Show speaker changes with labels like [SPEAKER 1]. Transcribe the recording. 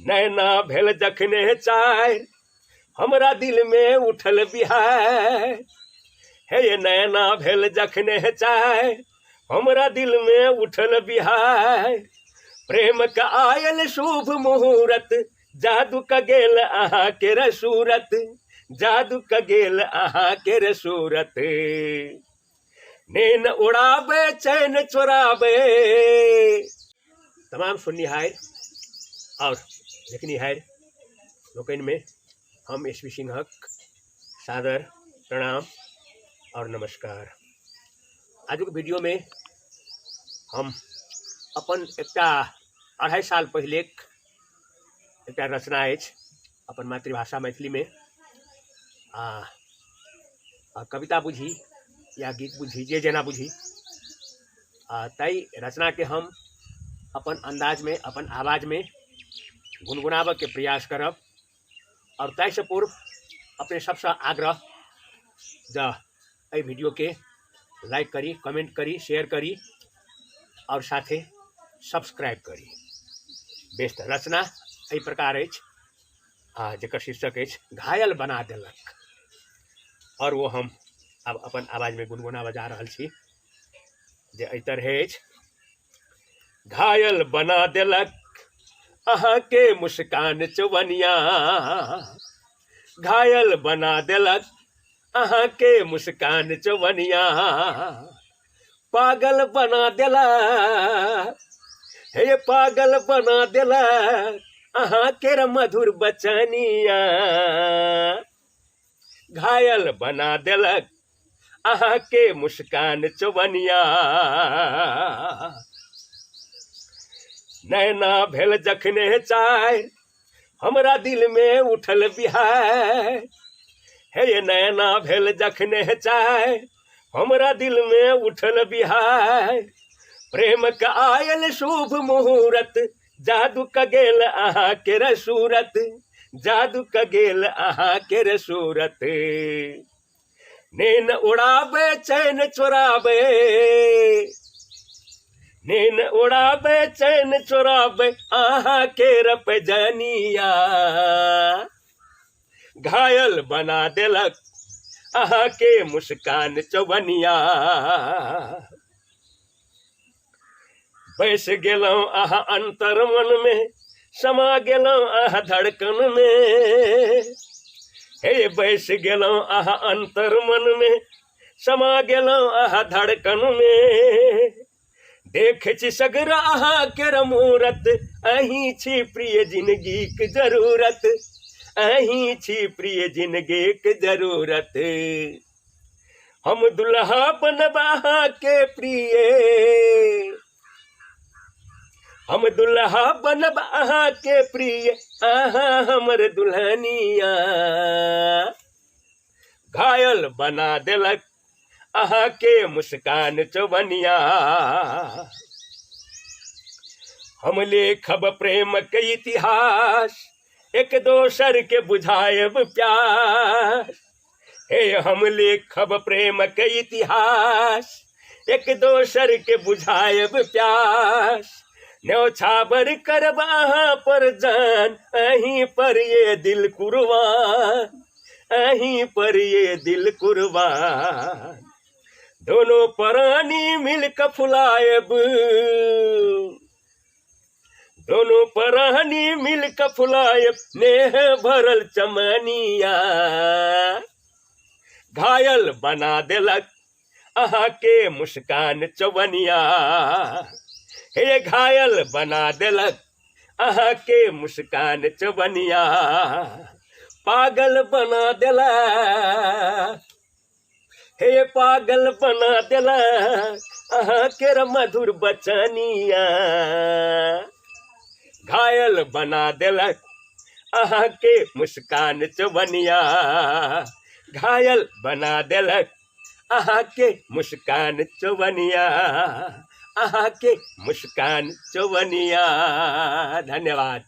[SPEAKER 1] नैना भेल जखने चार हमरा दिल में उठल बिहार। हे ये नैना भेल जखने चार हमरा दिल में उठल बिहार। प्रेम का आयल शुभ मुहूर्त जादू का गेल अहाँ के सूरत। जादू का गेल अहाँ के सूरत। नींद उड़ावे चैन चुरावे। तमाम सुननिहार और देखनिहार लोकनि में हम एसपी सिंहक सादर प्रणाम और नमस्कार। आजुक वीडियो में हम अपन एकटा 2.5 साल पहले एकटा रचना अछि अपन मातृभाषा मैथिली में कविता बुझी या गीत बुझी जे जेना बुझी तई रचना के हम अपन अंदाज में अपन आवाज में गुनगुनाबे के प्रयास करब। और तय से पूर्व अपने सबसे आग्रह ज एहि वीडियो के लाइक करी, कमेंट करी, शेयर करी और साथे सब्सक्राइब करी। बेस्ट रचना एहि प्रकार अछि जकर शीर्षक अछि घायल बना देलक। और वो हम अब अपन आवाज में गुनगुनाबे जा रहल छी जे एहि तरह अछि। घायल बना देलक अहाँ के मुस्कान चवनिया। घायल बना देलक अहाँ के मुस्कान चवनिया। पागल बना देला हे पागल बना देला अहाँ के मधुर बचनिया। घायल बना देलक अहाँ के मुस्कान चवनिया। नैना भेल जखने चार हमरा दिल में उठल बिहार। हे ये नैना भेल जखने चार हमरा दिल में उठल बिहार। प्रेम का आयल शुभ मुहूर्त जादू का गेल अहाँ के सूरत। जादू का गेल अहाँ के सूरत। नींद उड़ावे चैन चुरावे। नींद उड़ावे चैन चुरावे अहाँ के रपजनिया। घायल बना देलक अहाँ के मुस्कान चवनिया। बैस गेलौं अहाँ अंतर मन में समा गेलौं अहाँ धड़कन में। हे बैस गेलौं अहाँ अंतर मन में समा गेलौं अहाँ धड़कन में। देख छी सगर अहाँ के मूरत अहीं छी प्रिय जिंदगी के जरूरत। अहीं छी प्रिय जिंदगी के जरूरत। हम दुल्हा बनब अहाँ के प्रिय। हम दुल्हा बनब अहाँ के प्रिय अहाँ हमर दुल्हनिया। घायल बना देलक अहाँ के मुस्कान चवनिया। हम लेखब प्रेम के इतिहास एक दोसर के बुझायब प्यार। हे हम लेखब प्रेम के इतिहास एक दोसर के बुझायब प्यास। न्यौछावर करब अहाँ पर जान अहीं पर ये दिल कुर्बान। अहीं पर ये दिल कुर्बान। दोनों प्राणी मिलकर फुलायब। दोनों प्राणी मिलकर फुलायब नेह भरल चमनिया। घायल बना देलक अहाँ के मुस्कान चवनिया। हे घायल बना देलक अहाँ के मुस्कान चवनिया। पागल बना देला हे पागल बना देला अहाँ के मधुर बचनिया। घायल बना देलक अहाँ के मुस्कान चवनिया। घायल बना देलक अहाँ के मुस्कान चवनिया। अहाँ के मुस्कान चवनिया। धन्यवाद।